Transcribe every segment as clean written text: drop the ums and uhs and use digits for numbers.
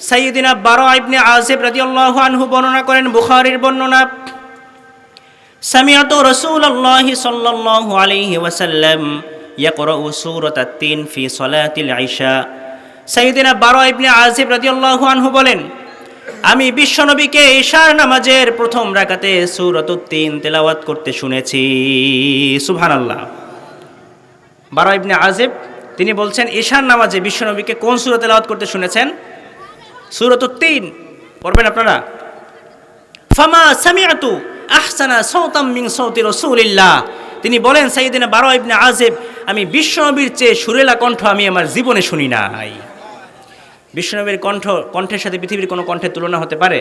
সাইয়্যিদিনা বারা ইবনে আযিব রাদিয়াল্লাহু আনহু বর্ণনা করেন, বুখারীর বর্ণনা, সামিআতু রাসূলুল্লাহি সাল্লাল্লাহু আলাইহি ওয়াসাল্লাম ইয়াকরাউ সূরাতাত তিন ফি সালাতিল ইশা। সাইয়্যিদিনা বারা ইবনে আযিব রাদিয়াল্লাহু আনহু বলেন, আমি বিশ্বনবীকে ইশার নামাজের প্রথম রাকাতে সূরাতুত তিন তেলাওয়াত করতে শুনেছি। সুবহানাল্লাহ। বারা ইবনে আযিব তিনি বলছেন, ইশার নামাজে বিশ্বনবীকে কোন সূরা তেলাওয়াত করতে শুনেছেন? সূরাতুত তিন। পড়বেন আপনারা। ফামা সামিআতু আহসানা সাওতাম মিন সাওতি রাসূলিল্লাহ। তিনি বলেন, সাইয়্যিদিনা বারা ইবনে আযিব, আমি বিশ্বনবীর চেয়ে সুরেলা কণ্ঠ আমি আমার জীবনে শুনি নাই। বিশ্বনবীর কণ্ঠের সাথে পৃথিবীর কোনো কণ্ঠের তুলনা হতে পারে?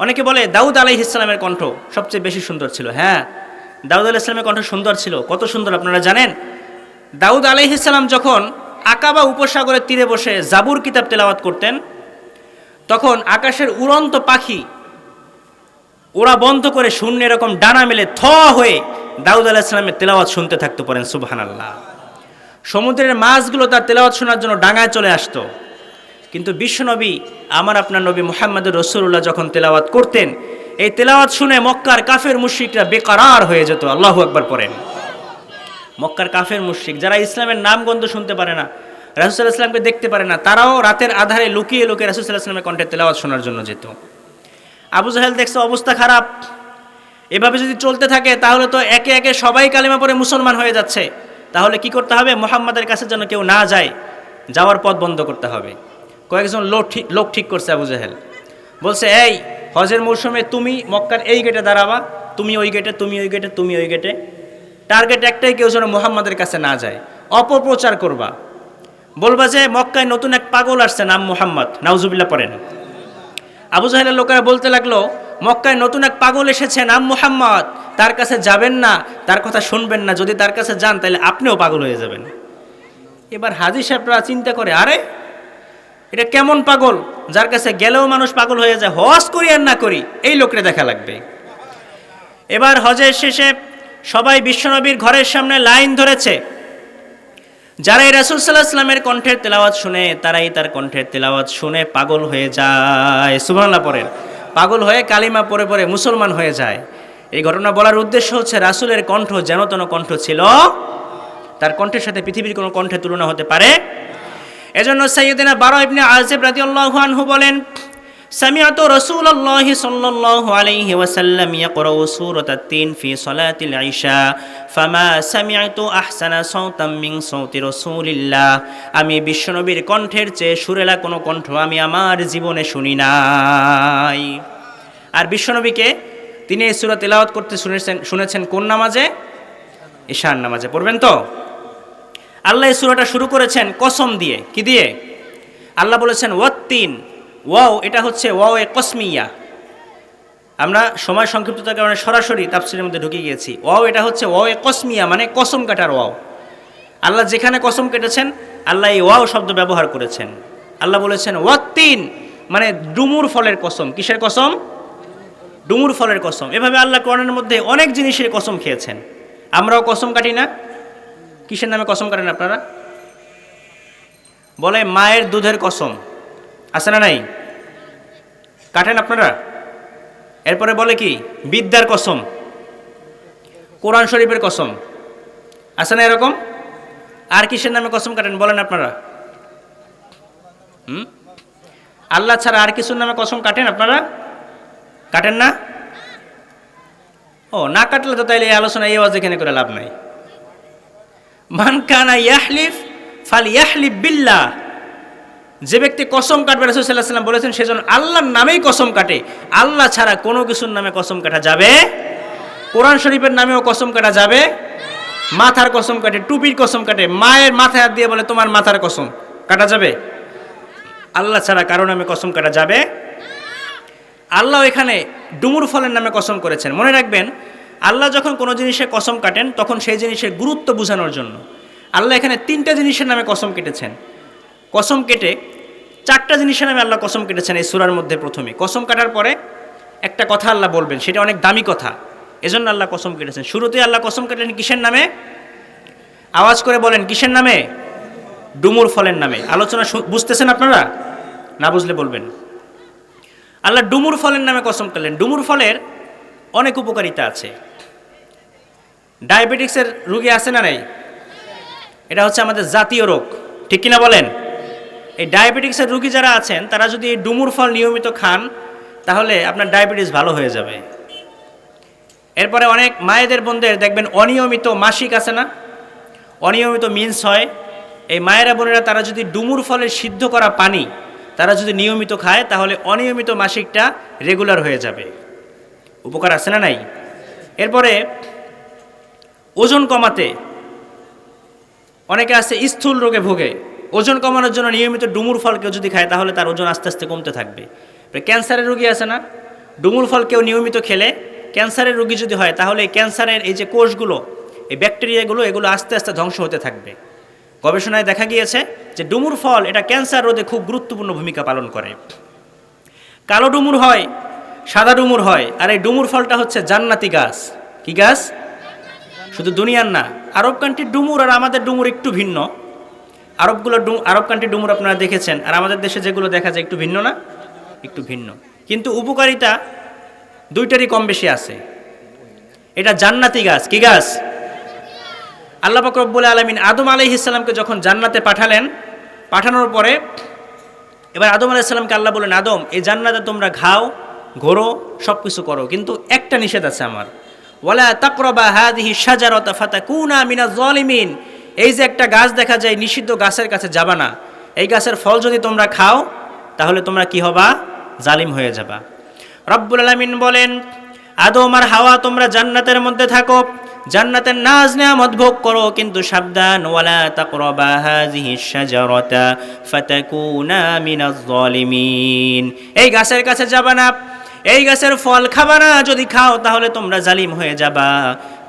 অনেকে বলে দাউদ আলাইহিস সালামের কণ্ঠ সবচেয়ে বেশি সুন্দর ছিল। হ্যাঁ, দাউদ আলাইহিস সালামের কণ্ঠ সুন্দর ছিল। কত সুন্দর আপনারা জানেন? দাউদ আলাইহিস সালাম যখন আকাবা উপসাগরের তীরে বসে জাবুর কিতাব তেলাওয়াত করতেন, তখন আকাশের উড়ন্ত পাখি ওরা বন্ধ করে শূন্য এরকম ডানা মেলে থ হয়ে দাউদ আলাইহিস সালামের তেলাওয়াত শুনতে থাকতে পারেন। সুবহানাল্লাহ। সমুদ্রের মাছগুলো তার তেলাওয়াত শোনার জন্য ডাঙায় চলে আসতো। কিন্তু বিশ্বনবী আমার আপনার নবী মুহাম্মদুর রাসূলুল্লাহ যখন তেলাওয়াত করতেন, এই তেলাওয়াত শুনে মক্কার কাফের মুশরিকরা বেকরার হয়ে যেত। আল্লাহু আকবার পড়েন। মক্কার কাফের মুশরিক যারা ইসলামের নাম গন্ধ শুনতে পারে না, রাসূল সাল্লাল্লাহু আলাইহি ওয়াসাল্লামকে দেখতে পারে না, তারাও রাতের আধারে লুকিয়ে লুকিয়ে রাসূল সাল্লাল্লাহু আলাইহি ওয়াসাল্লামের কণ্ঠে তেলাওয়াত শোনার জন্য যেত। আবু জাহেল দেখছে অবস্থা খারাপ, এভাবে যদি চলতে থাকে তাহলে তো একে একে সবাই কালেমা পড়ে মুসলমান হয়ে যাচ্ছে। তাহলে কি করতে হবে? মুহাম্মাদের কাছে যেন কেউ না যায়, যাওয়ার পথ বন্ধ করতে হবে। কয়েকজন লোক ঠিক করছে আবু জাহেল। বলছে, এই হজের মৌসুমে তুমি মক্কার এই গেটে দাঁড়াবা, তুমি ওই গেটে, তুমি ওই গেটে, তুমি ওই গেটে। টার্গেট একটাই, কেউ যেন মুহাম্মাদের কাছে না যায়। অপপ্রচার করবা, বলবা যে মক্কায় নতুন এক পাগল আসছে, নাম মুহাম্মদ। নাউজুবিল্লাহ পড়েন। আবু জাহেলের লোকেরা বলতে লাগলো, মক্কায় নতুন এক পাগল এসেছে, নাম মুহাম্মদ, তার কাছে যাবেন না, তার কথা শুনবেন না। যদি তার কাছে যান তাহলে আপনিও পাগল হয়ে যাবেন। এবার হাজী সাহেবরা চিন্তা করে, আরে এটা কেমন পাগল যার কাছে গেলেও মানুষ পাগল হয়ে যায়? হজ করি আর না করি, এই লোকরে দেখা লাগবে। এবার হজের শেষে সবাই বিশ্বনবীর ঘরের সামনে লাইন ধরেছে। যারাই রাসূল সাল্লাল্লাহু আলাইহি ওয়াসাল্লামের কণ্ঠের তেলাওয়াত শুনে, তারাই তার কণ্ঠের তেলাওয়াত শুনে পাগল হয়ে যায়। সুবহানাল্লাহ পড়েন। পাগল হয়ে কালিমা পড়ে পড়ে মুসলমান হয়ে যায়। এই ঘটনা বলার উদ্দেশ্য হচ্ছে, রাসূলের কণ্ঠ যেন তেন কণ্ঠ ছিল, তার কণ্ঠের সাথে পৃথিবীর কোনো কণ্ঠের তুলনা হতে পারে। এজন্য সাইয়্যিদিনা বারা ইবনে আযিব রাদিয়াল্লাহু আনহু বলেন, সামিআতু রাসূলুল্লাহি সাল্লাল্লাহু আলাইহি ওয়াসাল্লাম ইয়াকরাউ সূরাতাত তিন ফি সালাতিল ইশা ফামা সামিআতু আহসানা সাওতাম মিন সাওতি রাসূলিল্লাহ। আমি বিশ্বনবীর কণ্ঠের চেয়ে সুরেলা কোনো কণ্ঠ আমি আমার জীবনে শুনি নাই। আর বিশ্বনবীকে তিনি এই সূরা তেলাওয়াত করতে শুনেছেন কোন নামাজে? ইশার নামাজে। পড়বেন তো? আল্লাহ এই সূরাটা শুরু করেছেন কসম দিয়ে। কি দিয়ে? আল্লাহ বলেছেন ওয়াত্তিন। ওয়াও, এটা হচ্ছে ওয়াও এ কসমিয়া। আমরা সময় সংক্ষিপ্ততার কারণে সরাসরি তাফসীরের মধ্যে ঢুকে গিয়েছি। ওয়াও এটা হচ্ছে ওয়াও এ কসমিয়া, মানে কসম কাটার ওয়াও। আল্লাহ যেখানে কসম কেটেছেন আল্লাহ এই ওয়াও শব্দ ব্যবহার করেছেন। আল্লাহ বলেছেন ওয়াত্তিন, মানে ডুমুর ফলের কসম। কিসের কসম? ডুমুর ফলের কসম। এভাবে আল্লাহ কোরআনের মধ্যে অনেক জিনিসের কসম খেয়েছেন। আমরাও কসম কাটি না? কিসের নামে কসম কাটেন আপনারা? বলে মায়ের দুধের কসম, আছে না নাই? কাটেন আপনারা? এরপরে বলে কি? বিদ্যার কসম, কোরআন শরীফের কসম, আছে না এরকম? আর কিসের নামে কসম কাটেন বলেন আপনারা? আল্লাহ ছাড়া আর কিছুর নামে কসম কাটেন আপনারা? কাটেন না? ও, না কাটলে তো তাইলে এই আলোচনা এই আওয়াজ এখানে করে লাভ নাই। মান কানা ইয়াহলিফ ফালইয়াহলিফ বিল্লাহ। যে ব্যক্তি কসম কাটবে, রাসূল সাল্লাল্লাহু আলাইহি ওয়াসাল্লাম বলেছেন, সেজন্য আল্লাহর নামেই কসম কাটে। আল্লাহ ছাড়া কোনো কিছুর নামে কসম কাটা যাবে? কোরআন শরীফের নামেও কসম কাটা যাবে? মাথার কসম কাটে, টুপির কসম কাটে, মায়ের মাথায় হাত দিয়ে বলে তোমার মাথার কসম কাটা যাবে? আল্লাহ ছাড়া কারো নামে কসম কাটা যাবে? আল্লাহ এখানে ডুমুর ফলের নামে কসম করেছেন। মনে রাখবেন, আল্লাহ যখন কোনো জিনিসে কসম কাটেন তখন সেই জিনিসের গুরুত্ব বোঝানোর জন্য আল্লাহ এখানে 3টা জিনিসের নামে কসম কেটেছেন। কসম কেটে 4টা জিনিসের নামে আল্লাহ কসম কেটেছেন এই সূরার মধ্যে। প্রথমে কসম কাটার পরে একটা কথা আল্লাহ বলবেন, সেটা অনেক দামি কথা, এজন্য আল্লাহ কসম কেটেছেন। শুরুতেই আল্লাহ কসম কাটেন কিসের নামে? আওয়াজ করে বলেন, কিসের নামে? ডুমুর ফলের নামে। আলোচনা বুঝতেছেন আপনারা? না বুঝলে বলবেন। আল্লাহ ডুমুর ফলের নামে কসম করলেন। ডুমুর ফলের অনেক উপকারিতা আছে। ডায়াবেটিক্সের রোগী আছে না নাই? এটা হচ্ছে আমাদের জাতীয় রোগ, ঠিক কিনা বলেন? এই ডায়াবেটিক্সের রোগী যারা আছেন তারা যদি এই ডুমুর ফল নিয়মিত খান তাহলে আপনার ডায়াবেটিস ভালো হয়ে যাবে। এরপরে অনেক মায়েদের বোনদের দেখবেন অনিয়মিত মাসিক আছে না, অনিয়মিত মিন্স হয়। এই মায়েরা বোনেরা তারা যদি ডুমুর ফলের সিদ্ধ করা পানি তারা যদি নিয়মিত খায় তাহলে অনিয়মিত মাসিকটা রেগুলার হয়ে যাবে। উপকার আছে না নাই? এরপরে ওজন কমাতে, অনেকে আছে স্থূল রোগে ভোগে, ওজন কমানোর জন্য নিয়মিত ডুমুর ফল কেউ যদি খায় তাহলে তার ওজন আস্তে আস্তে কমতে থাকবে। ক্যান্সারের রোগী আছে না, ডুমুর ফল কেউ নিয়মিত খেলে ক্যান্সারের রোগী যদি হয় তাহলে এই ক্যান্সারের এই যে কোষগুলো, এই ব্যাকটেরিয়াগুলো, এগুলো আস্তে আস্তে ধ্বংস হতে থাকবে। গবেষণায় দেখা গিয়েছে যে ডুমুর ফল এটা ক্যান্সার রোধে খুব গুরুত্বপূর্ণ ভূমিকা পালন করে। কালো ডুমুর হয়, সাদা ডুমুর হয়, আর এই ডুমুর ফলটা হচ্ছে জান্নাতি গাছ। কি গাছ? শুধু দুনিয়ার না, আরব কান্ট্রির ডুমুর আর আমাদের ডুমুর একটু ভিন্ন। আরব কান্ট্রির ডুমুর আপনারা দেখেছেন, আর আমাদের দেশে যেগুলো দেখা যায় একটু ভিন্ন না? একটু ভিন্ন, কিন্তু উপকারিতা দুইটারই কম বেশি আছে। এটা জান্নাতি গাছ। কি গাছ? আল্লাহ পাক রব্বুল আলামিন আদম আলাইহিস সালামকে যখন জান্নাতে পাঠালেন, পাঠানোর পরে এবার আদম আলাইহিস সালামকে আল্লাহ বললেন, আদম এই জান্নাতে তোমরা খাও, ঘোরো, সব কিছু করো, কিন্তু একটা নিষেধ আছে আমার। ওয়ালা তাকরাবা হাযিহি শাজারাতা ফাতাকুনা মিনাজ জালিমিন। এই যে একটা গাছ দেখা যায় নিষিদ্ধ গাছের কাছে যাবা না, এই গাছের ফল যদি তোমরা খাও তাহলে তোমরা কি হবা? জালিম হয়ে যাবা। রব্বুল আলামিন বলেন, আদম আর হাওয়া তোমরা জান্নাতের মধ্যে থাকো, জান্নাতের নাজ নেয়ামত ভোগ করো, কিন্তু সাবধান, ওয়ালা তাকরাবা হাযিহি শাজারাতা ফাতাকুনা মিনাজ জালিমিন। এই গাছের কাছে যাবা না, এই গাছের ফল খাবা না, যদি খাও তাহলে তোমরা জালিম হয়ে যাবা।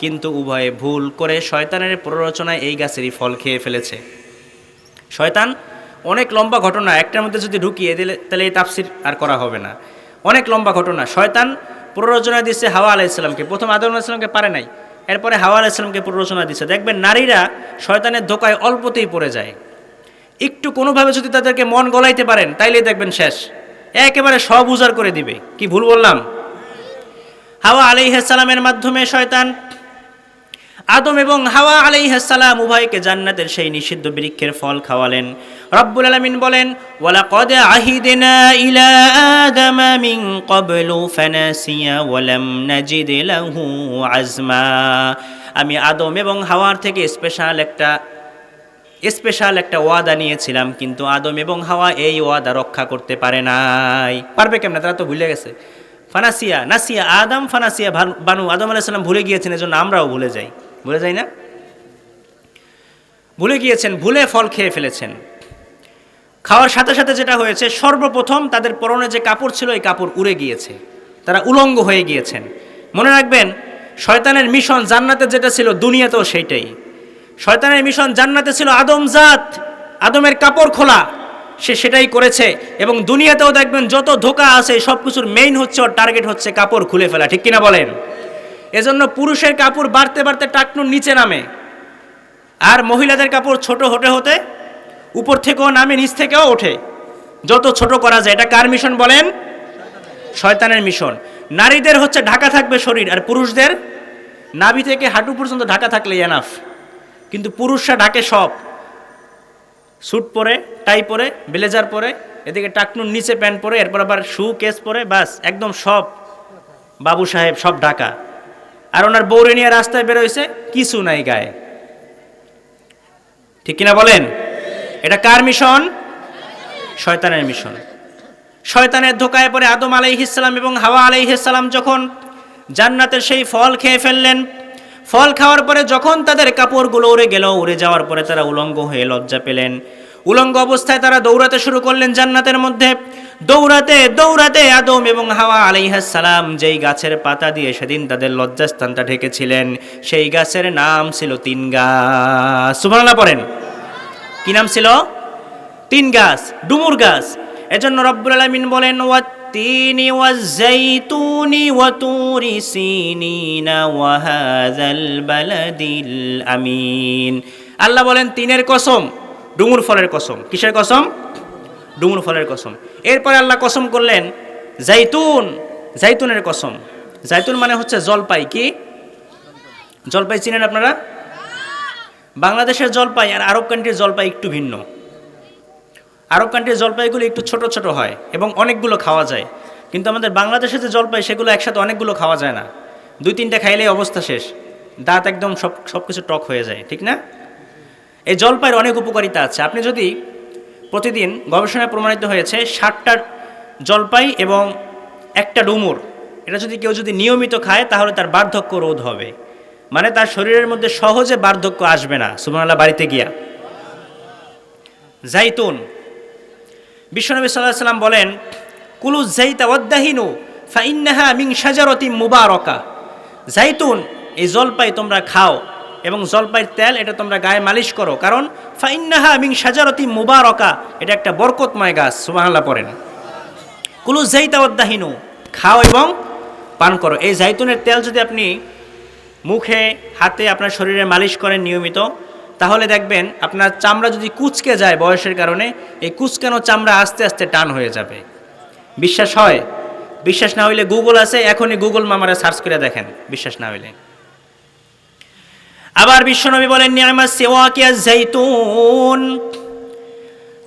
কিন্তু উভয়ে ভুল করে শয়তানের প্ররোচনায় এই গাছেরই ফল খেয়ে ফেলেছে। শয়তান অনেক লম্বা ঘটনা, একটার মধ্যে যদি ঢুকিয়ে দিলে তাহলে এই তাফসির আর করা হবে না। অনেক লম্বা ঘটনা। শয়তান প্ররোচনা দিচ্ছে হাওয়া আলাইহিস সালামকে, প্রথম আদম আলাইহিস সালামকে পারে নাই, এরপরে হাওয়া আলাইহিস সালামকে প্ররোচনা দিচ্ছে। দেখবেন নারীরা শয়তানের ধোকায় অল্পতেই পড়ে যায়। একটু কোনোভাবে যদি তাদেরকে মন গলাইতে পারেন তাইলেই দেখবেন শেষ, একেবারে সব উজাড় করে দিবে। কি ভুল বললাম? হাওয়া আলাইহিস সালামের মাধ্যমে শয়তান আদম এবং হাওয়া আলাইহিস সালাম উভয়কে জান্নাতের সেই নিষিদ্ধ বৃক্ষের ফল খাওয়ালেন। রব্বুল আলামিন বলেন, ওয়ালাকাদ আহিদনা ইলা আদামা মিন ক্বাবলু ফানাসিয়া ওয়া লাম নাজিদ লাহু আজমা। আমি আদম এবং হাওয়ার থেকে স্পেশাল একটা ওয়াদা নিয়েছিলাম, কিন্তু আদম এবং হাওয়া এই ওয়াদা রক্ষা করতে পারে নাই। পারবে কেমনে? তারা তো ভুলে গেছে। ফানাসিয়া নাসিয়া আদম ফানাসিয়া বানু আদম আলাইহিস সালাম ভুলে গিয়েছেন, এজন্য আমরাও ভুলে যাই না? ভুলে গিয়েছেন, ভুলে ফল খেয়ে ফেলেছেন। খাওয়ার সাথে সাথে যেটা হয়েছে, সর্বপ্রথম তাদের পরনে যে কাপড় ছিল এই কাপড় উড়ে গিয়েছে, তারা উলঙ্গ হয়ে গিয়েছেন। মনে রাখবেন, শয়তানের মিশন জান্নাতে যেটা ছিল দুনিয়াতেও সেইটাই। শয়তানের মিশন জান্নাতে ছিল আদমজাত, আদমের কাপড় খোলা, সে সেটাই করেছে। এবং দুনিয়াতেও দেখবেন যত ধোঁকা আছে সব কিছুর মেইন হচ্ছে, ওর টার্গেট হচ্ছে কাপড় খুলে ফেলা। ঠিক কিনা বলেন? এজন্য পুরুষের কাপড় বাড়তে বাড়তে টাকনুর নিচে নামে, আর মহিলাদের কাপড় ছোট হতে হতে উপর থেকেও নামে, নিচ থেকেও ওঠে, যত ছোট করা যায়। এটা কার মিশন বলেন? শয়তানের মিশন। নারীদের হচ্ছে ঢাকা থাকবে শরীর, আর পুরুষদের নাভি থেকে হাঁটু পর্যন্ত ঢাকা থাকলে এনাফ। কিন্তু পুরুষরা ঢাকে সব, স্যুট পরে, টাই পরে, ব্লেজার পরে, এদিকে টাকনুর নিচে প্যান্ট পরে, এরপর আবার শু কেস পরে, বাস একদম সব বাবু সাহেব, সব ঢাকা। আর ওনার বউরে নিয়ে রাস্তায় বেরোইছে, কিছু নাই গায়ে। ঠিক কিনা বলেন? এটা কার মিশন? শয়তানের মিশন। শয়তানের ধোকায় পড়ে আদম আলাইহিস সালাম এবং হাওয়া আলাইহিস সালাম যখন জান্নাতের সেই ফল খেয়ে ফেললেন, ফল খাওয়ার পরে যখন তাদের কাপড়গুলো উড়ে গেল, উড়ে যাওয়ার পরে তারা উলঙ্গ হয়ে লজ্জা পেলেন। উলঙ্গ অবস্থায় তারা দৌড়াতে শুরু করলেন জান্নাতের মধ্যে। দৌড়াতে দৌড়াতে আদম এবং হাওয়া আলাইহিস সালাম যেই গাছের পাতা দিয়ে সেদিন তাদের লজ্জাস্থানটা ঢেকেছিলেন, সেই গাছের নাম ছিল তিন গাছ। সুবহানাল্লাহ পড়েন। কি নাম ছিল? তিন গাছ, ডুমুর গাছ। এজন্য রব্বুল আলামিন বলেন, ওয়াত-তিনি ওয়াজ-যাইতুনি ওয়া তুরি সিনিনা ওয়া হাযাল বালাদিল আমিন। আল্লাহ বলেন তিনের কসম, ডুমুর ফলের কসম। কিসের কসম? ডুমুর ফলের কসম। এরপরে আল্লাহ কসম করলেন জাইতুন, জাইতুনের কসম। জাইতুন মানে হচ্ছে জলপাই। কি জলপাই চিনেন আপনারা? বাংলাদেশের জলপাই আর আরব কান্ট্রির জলপাই একটু ভিন্ন। আরব কান্ট্রির জলপাইগুলো একটু ছোট ছোট হয় এবং অনেকগুলো খাওয়া যায়, কিন্তু আমাদের বাংলাদেশে যে জলপাই সেগুলো একসাথে অনেকগুলো খাওয়া যায় না। 2-3টা খাইলেই অবস্থা শেষ, দাঁত একদম সব কিছু টক হয়ে যায়, ঠিক না? এই জলপাইয়ের অনেক উপকারিতা আছে। আপনি যদি প্রতিদিন, গবেষণায় প্রমাণিত হয়েছে 60টা জলপাই এবং একটা ডুমুর, এটা যদি কেউ নিয়মিত খায় তাহলে তার বার্ধক্য রোধ হবে, মানে তার শরীরের মধ্যে সহজে বার্ধক্য আসবে না। সুবহানাল্লাহ বাড়িতে গিয়া। জাইতুন, বিশ্বনবী সাল্লাল্লাহু আলাইহি ওয়াসাল্লাম বলেন কুলু যাইতা ওয়াদ্দাহিনু ফাইন্নাহা মিন শাজারাতিন মুবারাকা। জাইতুন, এই জলপাই তোমরা খাও এবং জলপাইয়ের তেল এটা তোমরা গায়ে মালিশ করো, কারণ ফাইন্নাহা মিন শাজারাতিন মুবারাকা, এটা একটা বরকতময় গাছ। সুবহানাল্লাহ পড়েন। কুলু যাইতা ওয়াদ্দাহিনু, খাও এবং পান করো। এই জাইতুনের তেল যদি আপনি মুখে, হাতে, আপনার শরীরে মালিশ করেন নিয়মিত, তাহলে দেখবেন আপনার চামড়া যদি কুঁচকে যায় বয়সের কারণে, এই কুঁচকানো চামড়া আস্তে আস্তে টান হয়ে যাবে। বিশ্বাস হয়? বিশ্বাস না হইলে গুগল আছে, এখনই গুগল মামারে সার্চ করে দেখেন, বিশ্বাস না হইলে। আবার বিশ্বনবী বলেন নি'মাস সিওয়াকিয়া জাইতুন,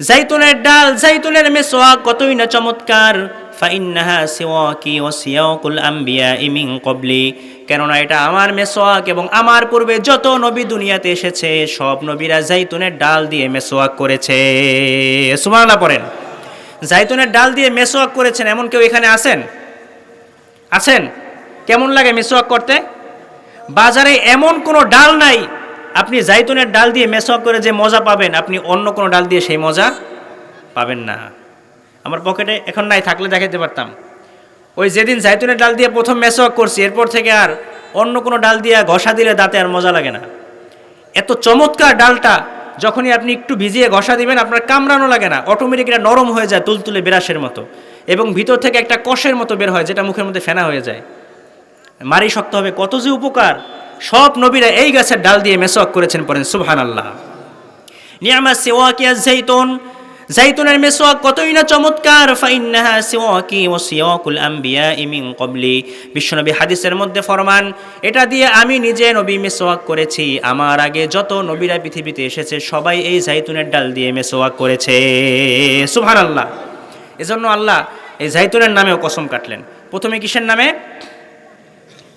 জাইতুনের ডাল, জাইতুনের মিসওয়াক কতই না চমৎকার। ফাইন্নাহা সিওয়াকি ওয়া সিয়াকুল আম্বিয়া মিন ক্বাবলি, কেননা এটা আমার মেসওয়াক এবং আমার পূর্বে যত নবী দুনিয়াতে এসেছে সব নবীরা জাইতুনের ডাল দিয়ে মেসওয়াক করেছে। সুবহানাল্লাহ পড়েন। জাইতুনের ডাল দিয়ে মেসওয়াক করেছেন এমন কেউ এখানে আছেন? আছেন? কেমন লাগে মেসওয়াক করতে? বাজারে এমন কোনো ডাল নাই আপনি জাইতুনের ডাল দিয়ে মেসওয়াক করে যে মজা পাবেন আপনি অন্য কোনো ডাল দিয়ে সেই মজা পাবেন না। আমার পকেটে এখন নাই, থাকলে দেখাতে পারতাম। ওই যেদিন জাইতুনের ডাল দিয়ে প্রথম মেসওয়াক করছি, এরপর থেকে আর অন্য কোনো ডাল দিয়ে ঘষা দিলে দাঁতে আর মজা লাগে না। এত চমৎকার ডালটা, যখনই আপনি একটু ভিজিয়ে ঘষা দিবেন আপনার কামড়ানো লাগে না, অটোমেটিক এটা নরম হয়ে যায় তুলতুলে বেরাসের মতো, এবং ভিতর থেকে একটা কষের মতো বের হয় যেটা মুখের মধ্যে ফেনা হয়ে যায়। মারি শক্ত হবে। কত যে উপকার! সব নবীরা এই গাছের ডাল দিয়ে মেসওয়াক করেছেন, পড়েন সুবহানাল্লাহ। নি'মাস সিওয়াকিয়া জাইতুন, জাইতুনের মেসওয়াক কতই না চমৎকার। ফাইন্নাহা সিওয়াকি ওয়া সিওয়াকুল আম্বিয়া মিন ক্বাবলি, বিশ্বনবী হাদিসের মধ্যে ফরমান এটা দিয়ে আমি নিজে নবী মেসওয়াক করেছি, আমার আগে যত নবীরা পৃথিবীতে এসেছে সবাই এই জাইতুনের ডাল দিয়ে মেসওয়াক করেছে। সুবহানাল্লাহ। এজন্য আল্লাহ এই জাইতুনের নামেও কসম কাটলেন। প্রথমে কিসের নামে?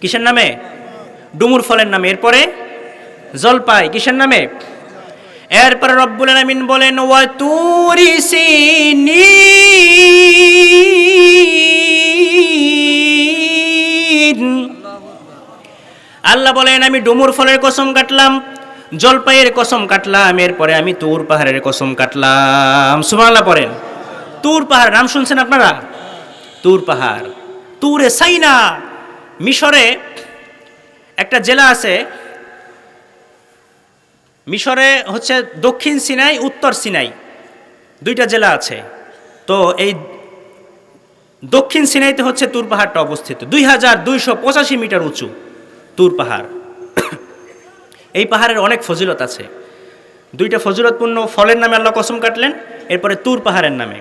কিসের নামে? ডুমুর ফলের নামে। এরপরে জলপাই কিসের নামে? এরপরে রব্বুল আলামিন বলেন ওয়া তুরি সিনিন, আল্লাহ বলেন আমি ডুমুর ফলের কসম কাটলাম, জলপাইয়ের কসম কাটলাম, এরপরে আমি তুর পাহাড়ের কসম কাটলাম। সুবহানাল্লাহ পড়েন। তুর পাহাড় নাম শুনছেন আপনারা? তুর পাহাড়, তুরে সাইনা। মিশরে একটা জেলা আছে, মিশরে হচ্ছে দক্ষিণ সিনাই, উত্তর সিনাই, দুইটা জেলা আছে। তো এই দক্ষিণ সিনাইতে হচ্ছে তুর পাহাড়টা অবস্থিত, 2285 মিটার উঁচু তুর পাহাড়। এই পাহাড়ের অনেক ফজিলত আছে। দুইটা ফজিলতপূর্ণ ফলের নামে আল্লাহ কসম কাটলেন, এরপরে তুর পাহাড়ের নামে।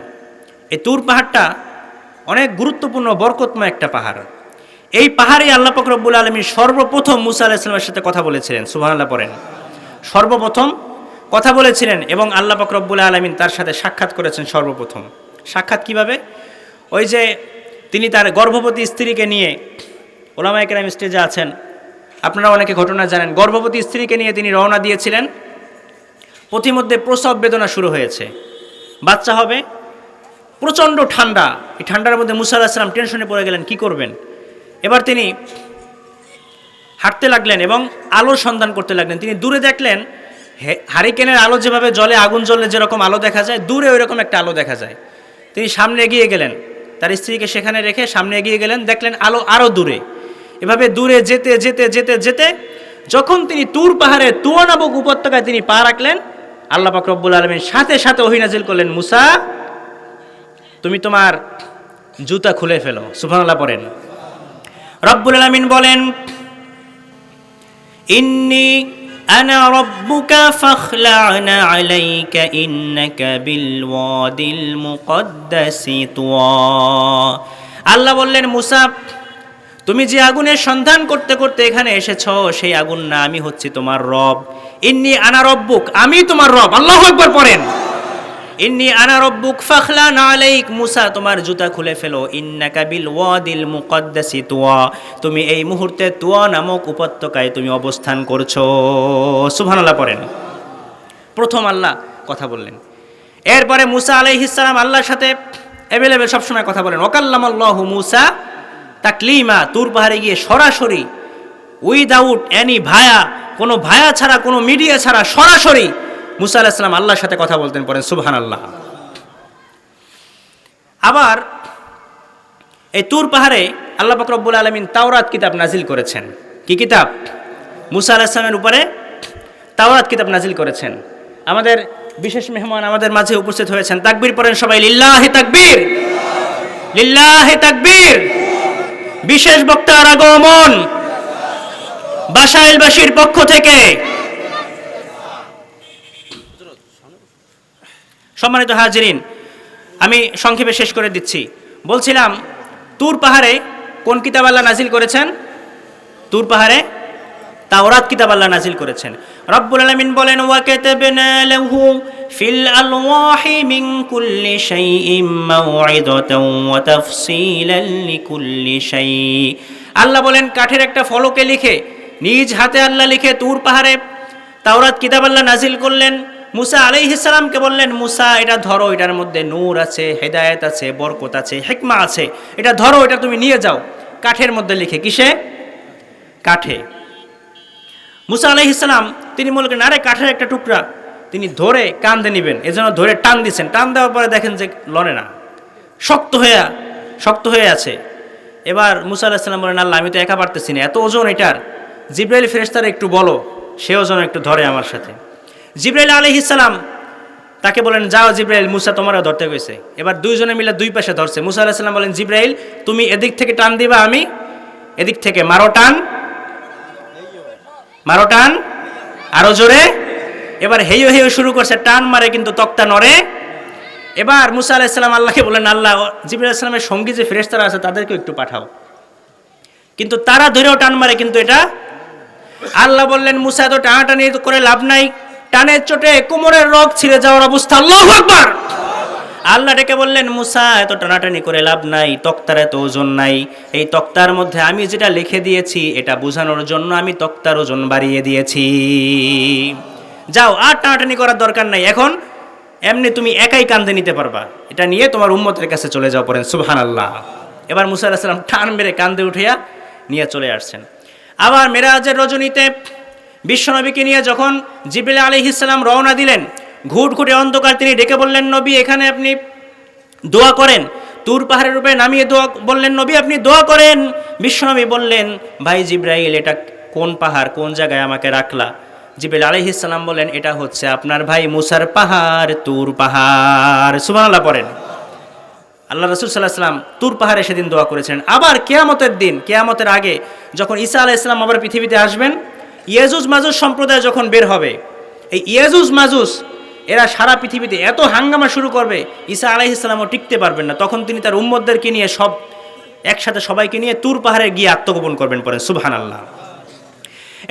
এই তুর পাহাড়টা অনেক গুরুত্বপূর্ণ বরকতময় একটা পাহাড়। এই পাহাড়ে আল্লাহ পাক রব্বুল আলামিন সর্বপ্রথম মুসা আলাইহিস সালামের সাথে কথা বলেছিলেন। সুবহানাল্লাহ পড়েন। সর্বপ্রথম কথা বলেছিলেন এবং আল্লাহ পাক রব্বুল আলামিন তার সাথে সাক্ষাৎ করেছেন সর্বপ্রথম। সাক্ষাৎ কিভাবে? ওই যে তিনি তার গর্ভবতী স্ত্রীকে নিয়ে, ওলামায়ে কেরাম স্টেজে আছেন, আপনারা অনেকে ঘটনা জানেন, গর্ভবতী স্ত্রীকে নিয়ে তিনি রওনা দিয়েছিলেন। পথিমধ্যে প্রসব বেদনা শুরু হয়েছে, বাচ্চা হবে, প্রচণ্ড ঠান্ডা। এই ঠান্ডার মধ্যে মুসা আলাইহিস সালাম টেনশনে পড়ে গেলেন, কি করবেন? এবার তিনি হাঁটতে লাগলেন এবং আলোর সন্ধান করতে লাগলেন। তিনি দূরে দেখলেন হারিকেনের আলো যেভাবে জলে, আগুন জ্বললে যেরকম আলো দেখা যায়, দূরে ওই রকম একটা আলো দেখা যায়। তিনি সামনে এগিয়ে গেলেন, তার স্ত্রীকে সেখানে রেখে সামনে এগিয়ে গেলেন, দেখলেন আলো আরও দূরে। এভাবে দূরে যেতে যেতে যেতে যেতে যখন তিনি তুর পাহাড়ের তুয়া নামক উপত্যকায় তিনি পা রাখলেন, আল্লাহ পাক রব্বুল আলামিন সাথে সাথে ওহী নাজিল করলেন, মুসা তুমি তোমার জুতা খুলে ফেলো। সুবহানাল্লাহ পড়েন। রব্বুল আলামিন বলেন ইন্নী আনা রাব্বুকা ফাখলা'না আলাইকা ইন্নাকা বিল ওয়াদিল মুকদ্দাসি তুয়া। আল্লাহ বললেন, মুসা তুমি যে আগুনের সন্ধান করতে করতে এখানে এসেছো সেই আগুন না, আমি হচ্ছি তোমার রব। ইন্নী আনা রব্বুক, আমি তোমার রব। আল্লাহু আকবার পড়েন। ইন্নী আনা রব্বুক ফাখলা'না আলাইক, মুসা তোমার জুতা খুলে ফেলো। ইন্নাকা বিল ওয়াদিল মুকদ্দাসি তুয়া, তুমি এই মুহূর্তে তুয়া নামক উপত্যকায় তুমি অবস্থান করছো। সুবহানাল্লাহ পড়েন। প্রথম আল্লাহ কথা বললেন, এরপরে মুসা আলাইহিস সালাম আল্লাহর সাথে অ্যাভেলেবেল সবসময় কথা বলেন। ওয়াকাল্লামাল্লাহু মুসা তাকলিমা, তুর পাহাড়ে গিয়ে সরাসরি উইদাউট এনি ভায়া, কোনো ভায়া ছাড়া, কোনো মিডিয়া ছাড়া সরাসরি মুসা আলাইহিস সালাম আল্লাহর সাথে কথা বলতেন। পড়েন সুবহানাল্লাহ। আবার এই তুর পাহাড়ে আল্লাহ পাক রব্বুল আলামিন তাওরাত কিতাব নাজিল করেছেন। কি কিতাব? মুসা আলাইহিস সালামের উপরে তাওরাত কিতাব নাজিল করেছেন। আমাদের বিশেষ মেহমান আমাদের মাঝে উপস্থিত হয়েছেন। তাকবীর পড়েন সবাই, লিল্লাহি তাকবীর, লিল্লাহি তাকবীর। বিশেষ বক্তার আগমন বাসাইলবাসীর পক্ষ থেকে। সম্মানিত হাজিরিন, আমি সংক্ষেপে শেষ করে দিচ্ছি। বলছিলাম তুর পাহাড়ে কোন কিতাব আল্লাহ নাজিল করেছেন? তুর পাহাড়ে তাওরাত কিতাব আল্লাহ নাজিল করেছেন। রব্বুল আলামিন বলেন, ওয়া কাতাবনা লাহু ফিল আলওয়াহি মিন কুল্লি শাইইন মাউইযাতাও ওয়া তাফসীলান লিকুল্লি শাই। আল্লাহ বলেন কাঠের একটা ফলকে লিখে, নিজ হাতে আল্লাহ লিখে তুর পাহাড়ে তাওরাত কিতাব আল্লাহ নাজিল করলেন। মুসা আলাইহিস সালামকে বললেন, মুসা এটা ধরো, এটার মধ্যে নূর আছে, হেদায়েত আছে, বরকত আছে, হিকমা আছে, এটা ধরো, এটা তুমি নিয়ে যাও। কাঠের মধ্যে লিখে। কিসে? কাঠে। মুসা আলাইহিস সালাম তিনি মনে করেন আরে কাঠের একটা টুকরা, তিনি ধরে কান্দে নিবেন, এজন্য ধরে টান দিচ্ছেন। টান দেওয়ার পরে দেখেন যে লড়ে না, শক্ত হয়ে আছে। এবার মুসা আলাইহিস সালাম বলেন, আল্লাহ আমি তো একা পারতেছি না, এত ওজন এটার, জিবরাইল ফেরেশতারে একটু বলো, সে ওজন একটু ধরে আমার সাথে। জিবরাইল আলাইহিস সালাম তাকে বলেন, যাও জিবরাইল, মুসা তোমারও ধরতে গেছে। এবার দুইজনে মিলে দুই পাশে ধরছে। মুসা আলাইহিস সালাম বলেন, জিবরাইল তুমি এদিক থেকে টান দিবা, আমি এদিক থেকে। মারো টান, মারো টান, আরো জোরে। এবার হেইও হেইও শুরু করছে, টান মারে কিন্তু তক্তা নড়ে। এবার মুসা আলাইহিস সালাম আল্লাহকে বলেন, আল্লাহ জিবরাইল আলাইহিস সালামের সঙ্গী যে ফেরেশতারা আছে তাদেরকেও একটু পাঠাও, কিন্তু তারা ধরেও টান মারে, কিন্তু এটা। আল্লাহ বললেন, মুসা তো টানাটানি করে লাভ নাই, টানের চোটে কোমরের রগ ছিঁড়ে যাওয়ার অবস্থা। আল্লাহু আকবার। আল্লাহ ডেকে বললেন, মুসা এত টানাটানি করে লাভ নাই, তক্তার এত ওজন নাই, এই তক্তার মধ্যে আমি যেটা লিখে দিয়েছি এটা বোঝানোর জন্য আমি তক্তার ওজন বাড়িয়ে দিয়েছি। যাও, আর টানাটানি করার দরকার নাই, এখন এমনি তুমি একাই কান্দে নিতে পারবা, এটা নিয়ে তোমার উম্মতের কাছে চলে যাও। পড়েন সুবহানাল্লাহ। এবার মুসা আলাইহিস সালাম টান মেরে কান্দে উঠিয়া নিয়ে চলে আসছেন। আবার মেরাজের রজনীতে বিশ্বনবীকে নিয়ে যখন জিবরিল আলাইহিস সালাম রওনা দিলেন, ঘুটঘুটে অন্ধকার, তিনি ডেকে বললেন, নবী এখানে আপনি দোয়া করেন। তুর পাহাড়ের উপরে নামিয়ে দোয়া বললেন, নবী আপনি দোয়া করেন। বিশ্বনবী বললেন, ভাই জিবরাইল এটা কোন পাহাড়, কোন জায়গায় আমাকে রাখলা? জিবরিল আলাইহিস সালাম বলেন, এটা হচ্ছে আপনার ভাই মুসার পাহাড়, তুর পাহাড়। সুবহানাল্লাহ পড়েন। আল্লাহ রাসূল সাল্লাল্লাহু আলাইহি ওয়াসাল্লাম তুর পাহাড়ে সেদিন দোয়া করেছেন। আবার কিয়ামতের দিন, কিয়ামতের আগে যখন ঈসা আলাইহিস সালাম আবার পৃথিবীতে আসবেন, ইয়াজুজ মাজুজ সম্প্রদায় যখন বের হবে, এই ইয়াজুজ মাজুজ এরা সারা পৃথিবীতে এত হাঙ্গামা শুরু করবে, ঈসা আলাইহিস সালামও টিকতে পারবেন না। তখন তিনি তার উম্মতদেরকে নিয়ে সব একসাথে সবাইকে নিয়ে তুর পাহাড়ে গিয়ে আত্মগোপন করবেন। পড়েন সুবহানাল্লাহ।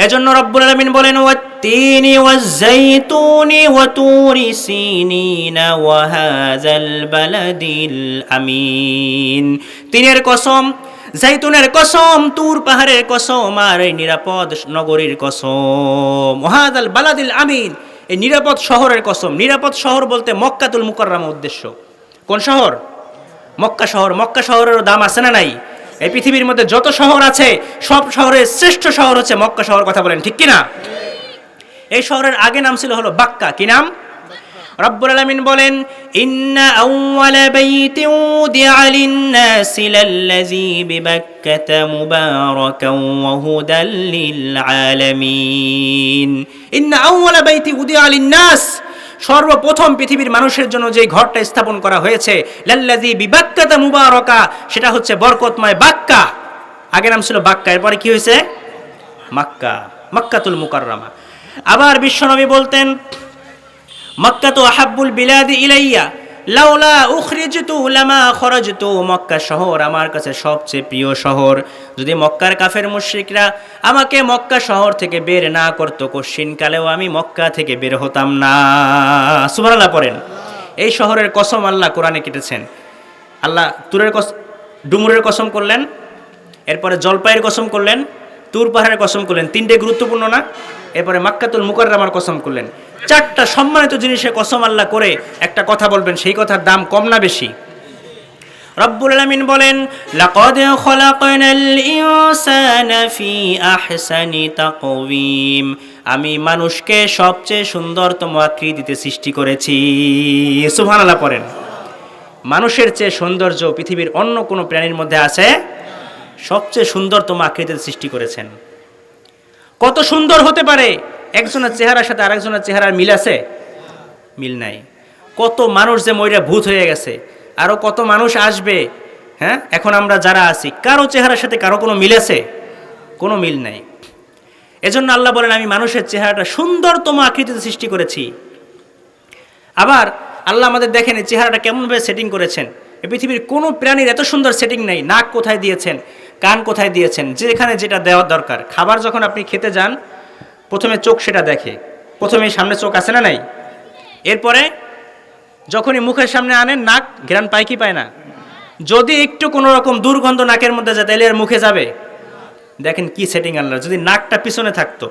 এজন্য রব্বুল আলামিন বলেন, ওয়াত-তিনি ওয়াজ-যাইতুনি ওয়া তুরি সিনিনা ওয়া হাযাল বালাদিল আমিন। তিনের কসম, জাইতুনের কসম, তুর পাহাড়ের কসম, আর এই নিরাপদ নগরীর কসম। ওয়া হাযাল বালাদিল আমিন, এই নিরাপদ শহরের কসম। নিরাপদ শহর বলতে মক্কাতুল মুকাররমা উদ্দেশ্য। কোন শহর? মক্কা শহর। মক্কা শহরেরও দাম আছে না নাই? এই পৃথিবীর মধ্যে যত শহর আছে সব শহরের শ্রেষ্ঠ শহর হচ্ছে মক্কা শহর। কথা বলেন ঠিক কিনা? এই শহরের আগে নাম ছিল হলো বাক্কা। কি নাম? রব্বুল আলামিন বলেন, ইন্না আউওয়ালা বাইতিন উদিআ লিন-নাসি লাল্লাযী বিবাক্কাতা মুবারাকান ওয়া হুদাল লিল আলামিন। ইন্না আউওয়ালা বাইতি উদিআ লিন-নাস, সর্বপ্রথম পৃথিবীর মানুষের জন্য যে ঘরটা স্থাপন করা হয়েছে, লাল্লাযী বিবাক্কাতা মুবারাকা, সেটা হচ্ছে বরকতময় বাক্কা। আগে নাম ছিল বাক্কা, এরপরে কি হয়েছে? মক্কা, মক্কাতুল মুকাররমা। আবার বিশ্বনবী বলতেন, মক্কা তো আহাব্বুল বিলাদি ইলাইয়া লাউলা উখরিজতু লামা খরাজতু। মক্কা শহর আমার কাছে সবচেয়ে প্রিয় শহর। যদি মক্কার কাফের মুশরিকরা আমাকে মক্কা শহর থেকে বের না করতো, কশিনকালেও আমি মক্কা থেকে বের হতাম না। সুবহানাল্লাহ পড়েন। এই শহরের কসম আল্লাহ কোরআনে কেটেছেন। আল্লাহ ডুমুরের কসম করলেন, এরপরে জলপাইয়ের কসম করলেন, তুর পাহাড়ের কসম করলেন। তিনটে গুরুত্বপূর্ণ না? এরপরে মাক্কাতুল মুকাররমার কসম করলেন। চারটা সম্মানিত জিনিসের কসম আল্লাহ করে একটা কথা বলবেন, সেই কথার দাম কম না বেশি? রব্বুল আলামিন বলেন, লাকাদ খলাকনাল ইনসানা ফি আহসানি তাকওয়িম। আমি মানুষকে সবচেয়ে সুন্দরতম আকৃতিতে সৃষ্টি করেছি। সুবহানাল্লাহ পড়েন। মানুষের চেয়ে সৌন্দর্য পৃথিবীর অন্য কোনো প্রাণীর মধ্যে আছে? সবচেয়ে সুন্দরতম আকৃতিতে সৃষ্টি করেছেন। কত সুন্দর হতে পারে! একজনের চেহারার সাথে আরেকজনের চেহারার মিল আছে? মিল নাই। কত মানুষ যে মইরা ভূত হয়ে গেছে, আরো কত মানুষ আসবে। হ্যাঁ, এখন আমরা যারা আছি কারো চেহারার সাথে কারো কোনো মিল আছে? কোনো মিল নাই। এজন্য আল্লাহ বলেন, আমি মানুষের চেহারাটা সুন্দরতম আকৃতিতে সৃষ্টি করেছি। আবার আল্লাহ আমাদের দেখেন এই চেহারাটা কেমনভাবে সেটিং করেছেন। এই পৃথিবীর কোনো প্রাণীর এত সুন্দর সেটিং নেই। নাক কোথায় দিয়েছেন, কান কোথায় দিয়েছেন, যেখানে যেটা দেওয়ার দরকার। খাবার যখন আপনি খেতে যান, প্রথমে চোখ সেটা দেখে। প্রথমে সামনে চোখ আছে না নাই? এরপরে যখনই মুখের সামনে আনেন, নাক ঘ্রাণ পায় কি পায় না? যদি একটু কোনো রকম দুর্গন্ধ নাকের মধ্যে যায়, তাহলে আর মুখে যাবে? দেখেন কি সেটিং আল্লাহ। যদি নাকটা পিছনে থাকতো,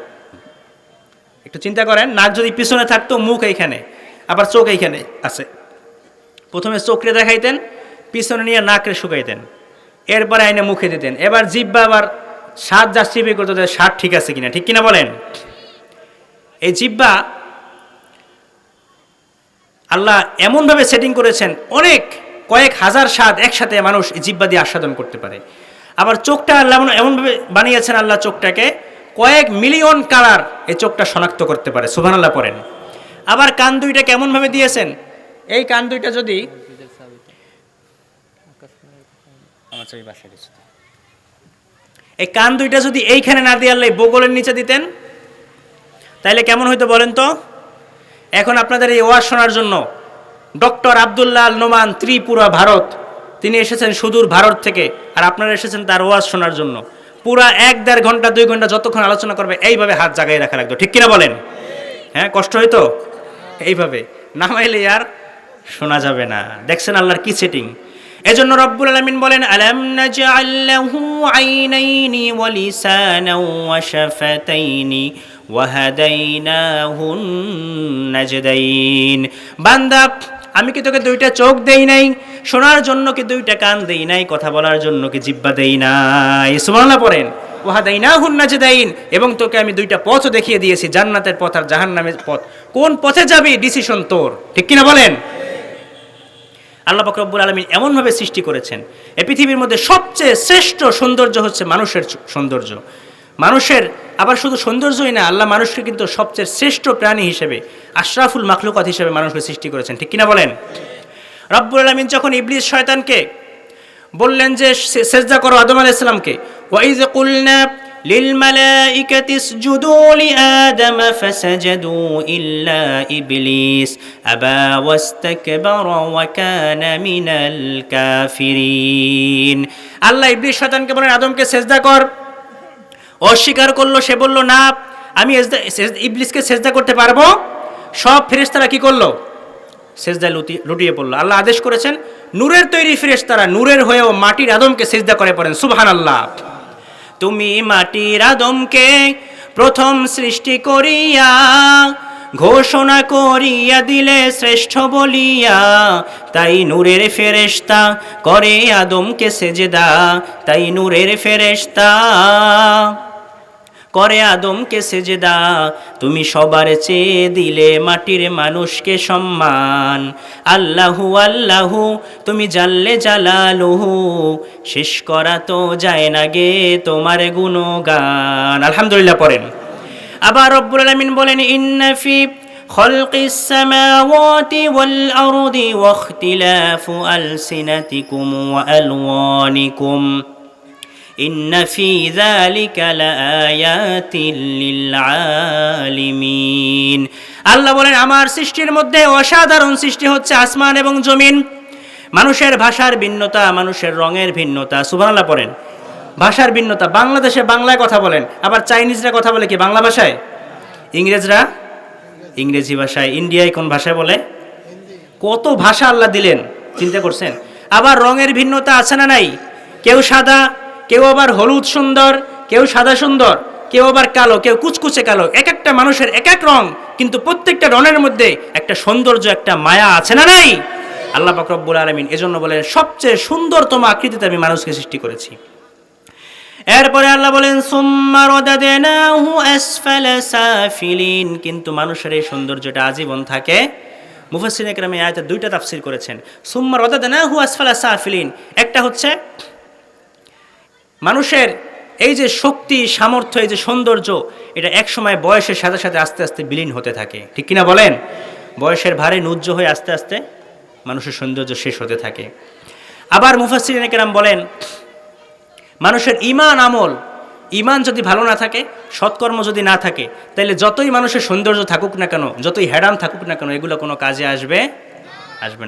একটু চিন্তা করেন, নাক যদি পিছনে থাকতো, মুখ এইখানে, আবার চোখ এইখানে আছে। প্রথমে চোখরে দেখাইতেন, পিছনে নিয়ে নাকরে শুকাইতেন, এরপরে আইনে মুখে দিতেন। এবার জিহ্বা আবার স্বাদ যাচ্ছিবে করতে, স্বাদ ঠিক আছে কিনা, ঠিক কিনা বলেন? এই জিহ্বা আল্লাহ এমনভাবে সেটিং করেছেন, অনেক কয়েক হাজার স্বাদ একসাথে মানুষ এই জিহ্বা দিয়ে আস্বাদন করতে পারে। আবার চোখটা আল্লাহ এমনভাবে বানিয়েছেন, আল্লাহ চোখটাকে কয়েক মিলিয়ন কালার এই চোখটা শনাক্ত করতে পারে। সুবহানাল্লাহ পড়েন। আবার কান দুইটা কেমনভাবে দিয়েছেন, এই কান দুইটা যদি এই কান দুইটা যদি এইখানে না দিয়ে আল্লাহ বগলের নিচে দিতেন, তাইলে কেমন হইতো বলেন তো? এখন আপনাদের এই ওয়াজ শোনার জন্য ডক্টর আব্দুল্লাহ আল নোমান, ত্রিপুরা, ভারত, তিনি এসেছেন সুদূর ভারত থেকে, আর আপনারা এসেছেন তার ওয়াজ শোনার জন্য। পুরা 1-1.5 ঘন্টা 2 ঘন্টা যতক্ষণ আলোচনা করবে, এইভাবে হাত জাগাই রাখা লাগতো, ঠিক কিনা বলেন? হ্যাঁ, কষ্ট হইতো? এইভাবে নামাইলে আর শোনা যাবে না। দেখছেন আল্লাহর কি সেটিং। এজন্য রব্বুল আলামিন বলেন, আলাম নাজআল লাহু আইনাইনি ওয়া লিসানাও ওয়া শাফাতাইনি ওয়া হাদাইনাহুন নাজদাইন। বান্দা, আমি কি তোকে দুইটা চোখ দেই নাই? শোনার জন্য কি দুইটা কান দেই নাই? কথা বলার জন্য কি জিহ্বা দেই নাই? সুবহানাল্লাহ পড়েন। ওয়া হাদাইনাহুন নাজদাইন। এবং তোকে আমি দুইটা পথ দেখিয়ে দিয়েছি, জান্নাতের পথ আর জাহান্নামের পথ। কোন পথে যাবি ডিসিশন তোর, ঠিক কিনা বলেন? আল্লাহ পাক রব্বুল আলামিন এমনভাবে সৃষ্টি করেছেন, এই পৃথিবীর মধ্যে সবচেয়ে শ্রেষ্ঠ সৌন্দর্য হচ্ছে মানুষের সৌন্দর্য। মানুষের আবার শুধু সৌন্দর্যই না, আল্লাহ মানুষকে কিন্তু সবচেয়ে শ্রেষ্ঠ প্রাণী হিসেবে, আশরাফুল মাখলুকাত হিসেবে মানুষকে সৃষ্টি করেছেন, ঠিক কিনা বলেন? রব্বুল আলামিন যখন ইবলিস শয়তানকে বললেন যে সেজদা করো আদম আলাইহিস সালামকে, ওয়া ইয কুলনা লিল মালাইকাতি ইসজুদু লিআদম ফাসাজাদু ইল্লা ইবলিস আবা ওয়াস্তাকবারা ওয়া কানা মিনাল কাফিরিন। আল্লাহ ইবলিস শয়তানকে বলেন আদমকে সেজদা কর, অস্বীকার করলো। সে বলল না, আমি ইবলিসকে সেজদা করতে পারবো। সব ফেরেশতারা কি করলো? সেজদায় লুটিয়ে পড়লো। আল্লাহ আদেশ করেছেন, নূরের তৈরি ফেরেশতারা নূরের হয়েও মাটির আদমকে সেজদা করে পড়েন সুবহানাল্লাহ। তুমি মাটির আদমকে প্রথম সৃষ্টি করিয়া ঘোষণা করিয়া দিলে শ্রেষ্ঠ বলিয়া, তাই নূরের ফেরেশতা করে আদমকে সেজদা, তাই নূরের ফেরেশতা করে আদমকে সেজদা। তুমি সবার চেয়ে দিলে মাটির মানুষকে সম্মান। আল্লাহু আল্লাহু তুমি জাল্লে জালালুহু, শেষ করা তো যায় না গে তোমার গুণগান। আলহামদুলিল্লাহ পড়েন। আবার রব্বুল আলামিন বলেন, ইন্না ফি খালকিস সামাওয়াতি ওয়াল আরদি ওয়া ইখতিলাফু আলসিনাতিকুম ওয়া আলওয়ানিকুম ইন্না ফি যালিকা লাআয়াতিন লিল আলিমিন। আল্লাহ বলেন আমার সৃষ্টির মধ্যে অসাধারণ সৃষ্টি হচ্ছে আসমান এবং জমিন। মানুষের ভাষার ভিন্নতা, মানুষের রঙের ভিন্নতা, সুবহানাল্লাহ পড়েন। ভাষার ভিন্নতা, বাংলাদেশে বাংলায় কথা বলেন, আবার চাইনিজরা কথা বলে কি বাংলা ভাষায়, ইংরেজরা ইংরেজি ভাষায়, ইন্ডিয়ায় কোন ভাষায় বলে, কত ভাষা আল্লাহ দিলেন, চিন্তা করছেন। আবার রঙের ভিন্নতা আছে না নাই? কেউ সাদা, কেউ আবার হলুদ সুন্দর, কেউ সাদা সুন্দর, কেউ আবার কালো, কেউ কুচকুচে কালো। এক একটা মানুষের এক এক রং, কিন্তু প্রত্যেকটা রঙের মধ্যে একটা সৌন্দর্য, একটা মায়া আছে না নাই? আল্লাহ পাক রব্বুল আলামিন এজন্য বলেন সবচেয়ে সুন্দরতম আকৃতিতে আমি মানুষকে সৃষ্টি করেছি। এরপরে আল্লাহ বলেন সুম্মা রাদাদনাহু আসফালা সাফিলিন, কিন্তু মানুষের এই সৌন্দর্যটা আজীবন থাকে। মুফাসসিরিনে কেরাম এই আয়াতে দুইটা তাফসীর করেছেন। সুম্মা রাদাদনাহু আসফালা সাফিলিন, একটা হচ্ছে মানুষের এই যে শক্তি, সামর্থ্য, এই যে সৌন্দর্য, এটা এক সময় বয়সের সাথে সাথে আস্তে আস্তে বিলীন হতে থাকে, ঠিক কিনা বলেন? বয়সের ভারে নুজ্জ হয়ে আস্তে আস্তে মানুষের সৌন্দর্য শেষ হতে থাকে। আবার মুফাসসিরিনে কেরাম বলেন মানুষের ঈমান আমল, ঈমান যদি ভালো না থাকে, সৎকর্ম যদি না থাকে, তাহলে যতই মানুষের সৌন্দর্য থাকুক না কেন, যতই হ্যাডাম থাকুক না কেন, এগুলো কোনো কাজে আসবে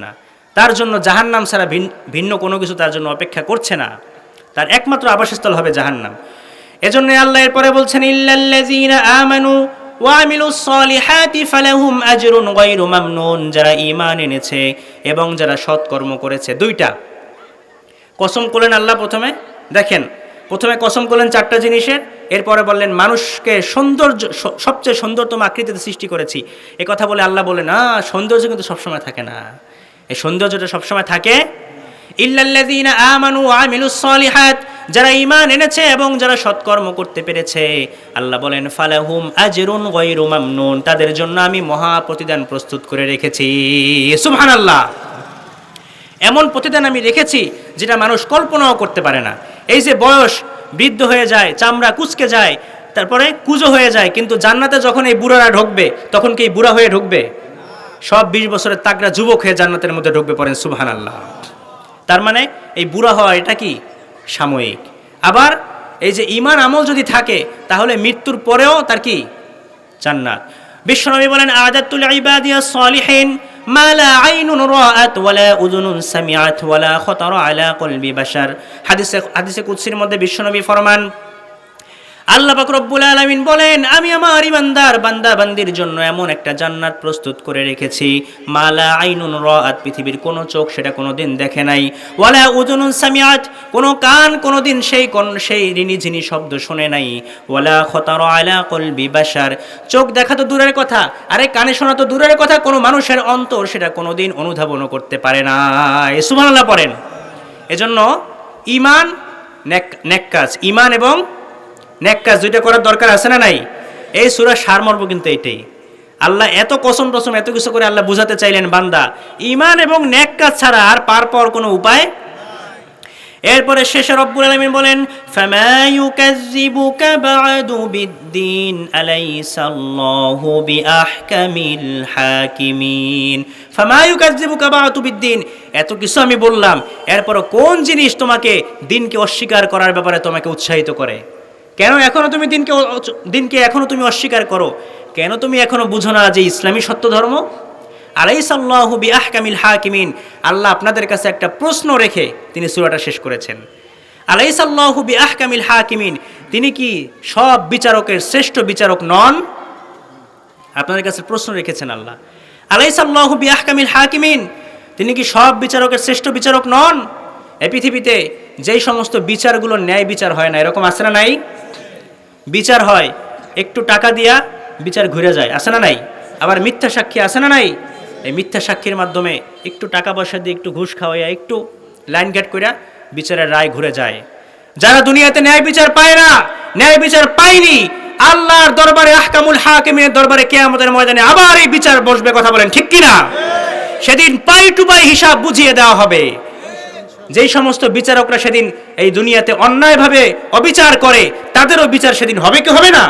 না। তার জন্য জাহান্নাম ছাড়া ভিন্ন কোনো কিছু তার জন্য অপেক্ষা করছে না। তার একমাত্র আবাসস্থল হবে জাহান্নাম। এজন্য আল্লাহ এরপরে বলছেন ইল্লাল্লাযীনা আমানু ওয়া আমিলুস সলিহাতি ফালাহুম আজরুন গায়রু মামনুন, যারা ঈমান এনেছে এবং যারা সৎকর্ম করেছে। দুইটা কসম করলেন আল্লাহ। প্রথমে দেখেন, প্রথমে কসম করলেন চারটা জিনিসের, এরপরে বললেন মানুষকে সৌন্দর্য, সবচেয়ে সুন্দরতম আকৃতিতে সৃষ্টি করেছি। এ কথা বলে আল্লাহ বলে না, সৌন্দর্য কিন্তু সবসময় থাকে না। এই সৌন্দর্যটা সবসময় থাকে ইল্লাল্লাযীনা আমানু ওয়া আমিলুস সলিহাত, যারা ঈমান এনেছে এবং যারা সৎকর্ম করতে পেরেছে। আল্লাহ বলেন ফালাহুম আজরুন গায়রু মামনুন, তাদের জন্য আমি মহা প্রতিদান প্রস্তুত করে রেখেছি। সুবহানাল্লাহ। এমন প্রতিদান আমি রেখেছি যেটা মানুষ কল্পনাও করতে পারে না। এই যে বয়স বৃদ্ধ হয়ে যায়, চামড়া কুচকে যায়, তারপরে কুজো হয়ে যায়, কিন্তু জান্নাতে যখন এই বুড়ারা ঢুকবে, তখন কি বুড়া হয়ে ঢুকবে? সব 20 বছরের তাগড়া যুবক হয়ে জান্নাতের মধ্যে ঢুকবে, পড়েন সুবহানাল্লাহ। তার মানে এই বুড়া হওয়া এটা কি সাময়িক। আবার এই যে ঈমান আমল যদি থাকে, তাহলে মৃত্যুর পরেও তার কি জান্নাত। বিশ্বনবী বলেন আ'দাতুল ইবাদিয়াস সলিহিন মা লা আইনুন রাআত ওয়ালা উযুনুন সামিআত ওয়ালা খাতারা আলা কলবি বাশার। হাদিসে কুদসির মধ্যে বিশ্বনবী ফরমান, আল্লাহ পাক রব্বুল আলামিন বলেন আমি আমার ইমানদার বান্দা বান্দির জন্য এমন একটা জান্নাত প্রস্তুত করে রেখেছি, মা লা আইনুন রাআত, পৃথিবীর কোনো চোখ সেটা কোনোদিন দেখে নাই, ওয়ালা উযুনুন সামিআত, কোনো কান কোনোদিন সেই রিনিঝিনি শব্দ শুনে নাই, ওয়ালা খাতারা আলা কলবি বাশার, চোখ দেখা তো দূরের কথা, আরে কানে শোনা তো দূরের কথা, কোনো মানুষের অন্তর সেটা কোনোদিন অনুধাবনও করতে পারে না। সুবহানাল্লাহ পড়েন। এজন্য ঈমান নেক কাজ, ঈমান এবং নেক কাজ দুইটা করার দরকার আছে না নাই? এই সূরার সারমর্ম কিন্তু এটাই। আল্লাহ এত কসম টসম এত কিছু করে আল্লাহ বুঝাতে চাইলেন বান্দা ঈমান এবং নেক কাজ ছাড়া আর পার পাওয়ার কোনো উপায়। এরপরে শেষে রব্বুল আলামিন বলেন ফামা ইউকাযযিবুকা বা'দু বিদ্দীন আলাইসাল্লাহু বিআহকামিল হাকিমিন। ফামা ইউকাযযিবুকা বা'দু বিদ্দীন, এত কিছু আমি বললাম, এরপর কোন জিনিস তোমাকে দিনকে অস্বীকার করার ব্যাপারে তোমাকে উৎসাহিত করে? কেন এখনো তুমি দিনকে এখনো তুমি অস্বীকার করো? কেন তুমি এখনো বুঝো না যে ইসলামী সত্য ধর্ম? আলাইসাল্লাহু বিআহকামিল হাকিমিন, আল্লাহ আপনাদের কাছে একটা প্রশ্ন রেখে তিনি সূরাটা শেষ করেছেন। আলাইসাল্লাহু বিআহকামিল হাকিমিন, তিনি কি সব বিচারকের শ্রেষ্ঠ বিচারক নন? আপনাদের কাছে প্রশ্ন রেখেছেন আল্লাহ। আলাইসাল্লাহু বিআহকামিল হাকিমিন, তিনি কি সব বিচারকের শ্রেষ্ঠ বিচারক নন? এই পৃথিবীতে যেই সমস্ত বিচারগুলো ন্যায় বিচার হয় না, এরকম আছে না নাই? বিচার হয় একটু টাকা দিয়া বিচার ঘুরে যায়, আছে না নাই? আবার মিথ্যা সাক্ষী আছে না নাই? এই মিথ্যা সাক্ষীর মাধ্যমে একটু টাকা পয়সা দিয়ে একটু ঘুষ খাওয়াইয়া একটু লাইন গেট কইরা বিচারের রায় ঘুরে যায়। যারা দুনিয়াতে ন্যায় বিচার পায় না, ন্যায় বিচার পায়নি, আল্লাহর দরবারে আহকামুল হাকিমের দরবারে কিয়ামতের ময়দানে আবার এই বিচার বসবে, কথা বলেন ঠিক কিনা? সেদিন পাই টু পাই হিসাব বুঝিয়ে দেওয়া হবে। যেই সমস্ত বিচারকরা সেদিন এই দুনিয়াতে অন্যায়ভাবে অবিচার করে, তাদেরও বিচার সেদিন হবে কি হবে না?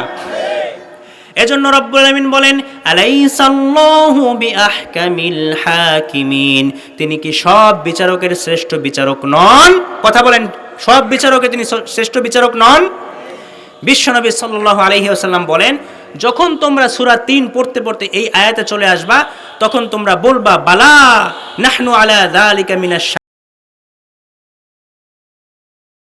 এজন্য রব্বুল আলামিন বলেন আলাইসাল্লাহু বিআহকামিল হাকিমিন, তিনি কি সব বিচারকের শ্রেষ্ঠ বিচারক নন? কথা বলেন সব বিচারকে তিনি শ্রেষ্ঠ বিচারক নন? বিশ্বনবী সাল্লাল্লাহু আলাইহি ওয়াসাল্লাম বলেন, যখন তোমরা সূরা ৩ পড়তে পড়তে এই আয়াতে চলে আসবা, তখন তোমরা বলবা, বালা নাহনু আলা যালিকা মিনাশ